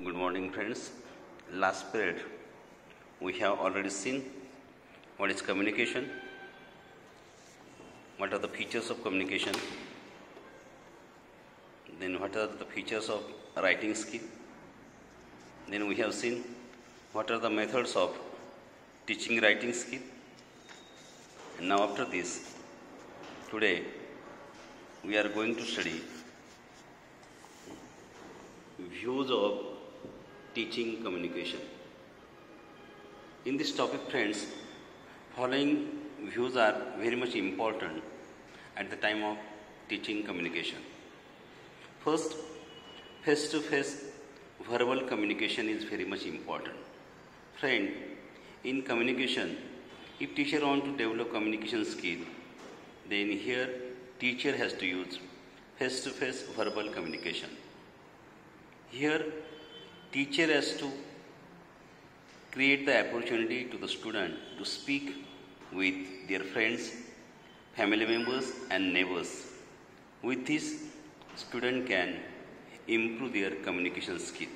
Good morning, friends. Last period we have already seen what is communication, what are the features of communication, then what are the features of writing skill, then we have seen what are the methods of teaching writing skill. And now after this, today we are going to study views of teaching communication. In this topic, friends, following views are very much important at the time of teaching communication. First, face-to-face verbal communication is very much important. Friend, in communication, if teacher want to develop communication skill, then here teacher has to use face-to-face verbal communication. Here, teacher has to create the opportunity to the student to speak with their friends, family members and neighbors. With this, student can improve their communication skill.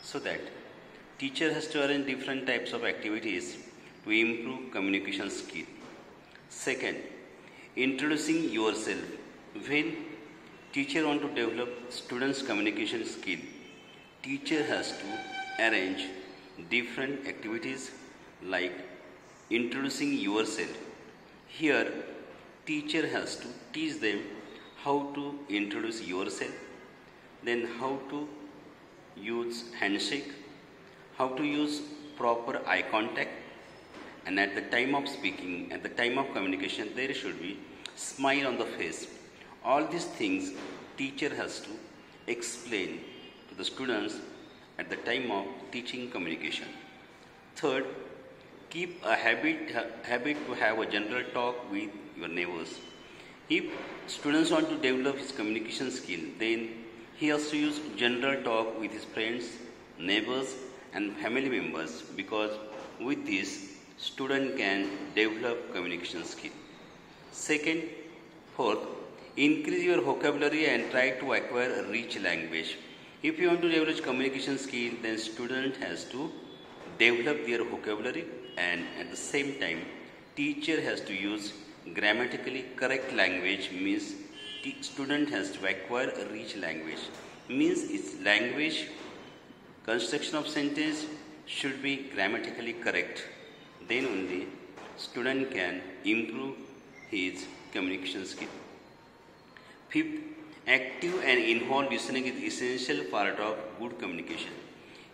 So that teacher has to arrange different types of activities to improve communication skill. Second, introducing yourself. When teacher want to develop students' communication skill, teacher has to arrange different activities like introducing yourself. Here, teacher has to teach them how to introduce yourself, then how to use handshake, how to use proper eye contact, and at the time of speaking, at the time of communication, there should be smile on the face. All these things teacher has to explain to the students at the time of teaching communication. Third, keep a habit to have a general talk with your neighbors. If students want to develop his communication skill, then he has to use general talk with his friends, neighbors and family members, because with this, student can develop communication skill. Second, fourth, increase your vocabulary and try to acquire a rich language. If you want to develop communication skill, then student has to develop their vocabulary, and at the same time, teacher has to use grammatically correct language, means student has to acquire a rich language. Means its language, construction of sentence should be grammatically correct. Then only student can improve his communication skill. Fifth, active and involved listening is essential part of good communication.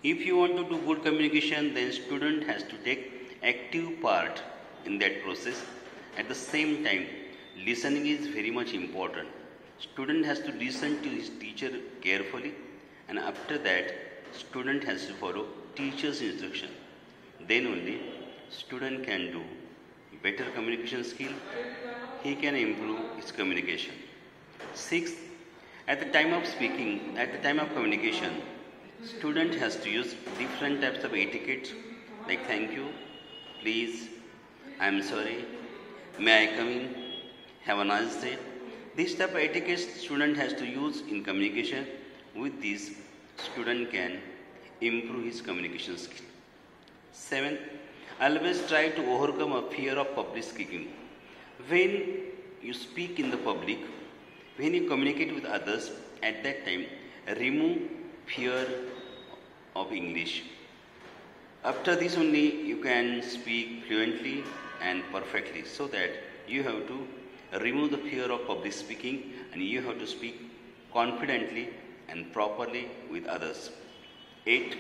If you want to do good communication, then student has to take active part in that process. At the same time, listening is very much important. Student has to listen to his teacher carefully, and after that, student has to follow teacher's instruction. Then only student can do better communication skill. He can improve his communication. Sixth, at the time of speaking, at the time of communication, student has to use different types of etiquette like thank you, please, I am sorry, may I come in, have a nice day. This type of etiquette student has to use in communication. With this, student can improve his communication skill. Seventh, always try to overcome a fear of public speaking. When you speak in the public, when you communicate with others, at that time, remove fear of English. After this only, you can speak fluently and perfectly, so that you have to remove the fear of public speaking and you have to speak confidently and properly with others. 8.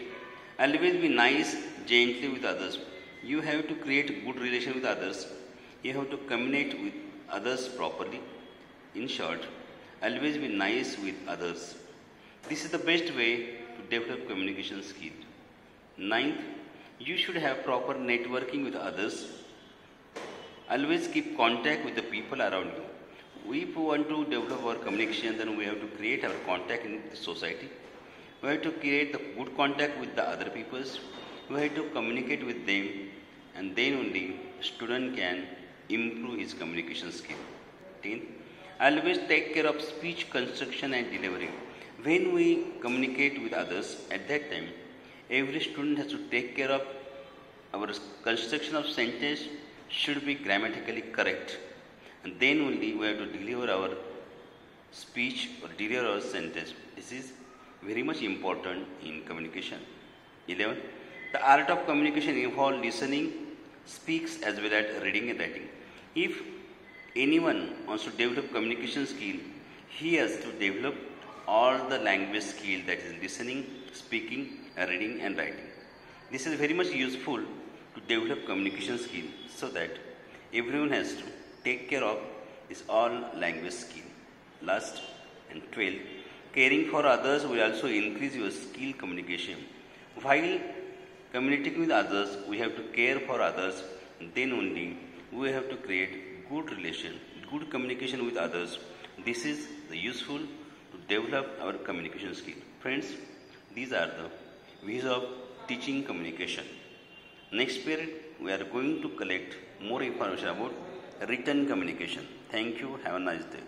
Always be nice, gently with others. You have to create good relation with others. You have to communicate with others properly. In short, always be nice with others. This is the best way to develop communication skill. 9th, you should have proper networking with others. Always keep contact with the people around you. If we want to develop our communication, then we have to create our contact in the society. We have to create the good contact with the other peoples. We have to communicate with them, and then only student can improve his communication skill. 10th, always take care of speech construction and delivery. When we communicate with others, at that time, every student has to take care of our construction of sentence should be grammatically correct, and then only we have to deliver our speech or deliver our sentence. This is very much important in communication. 11. The art of communication involves listening, speaks as well as reading and writing. If anyone wants to develop communication skill, he has to develop all the language skill, that is listening, speaking, reading and writing. This is very much useful to develop communication skill, so that everyone has to take care of this all language skill. Last and 12, caring for others will also increase your skill communication. While communicating with others, we have to care for others, then only we have to create good relation, good communication with others. This is the useful to develop our communication skill. Friends, these are the ways of teaching communication. Next period, we are going to collect more information about written communication. Thank you. Have a nice day.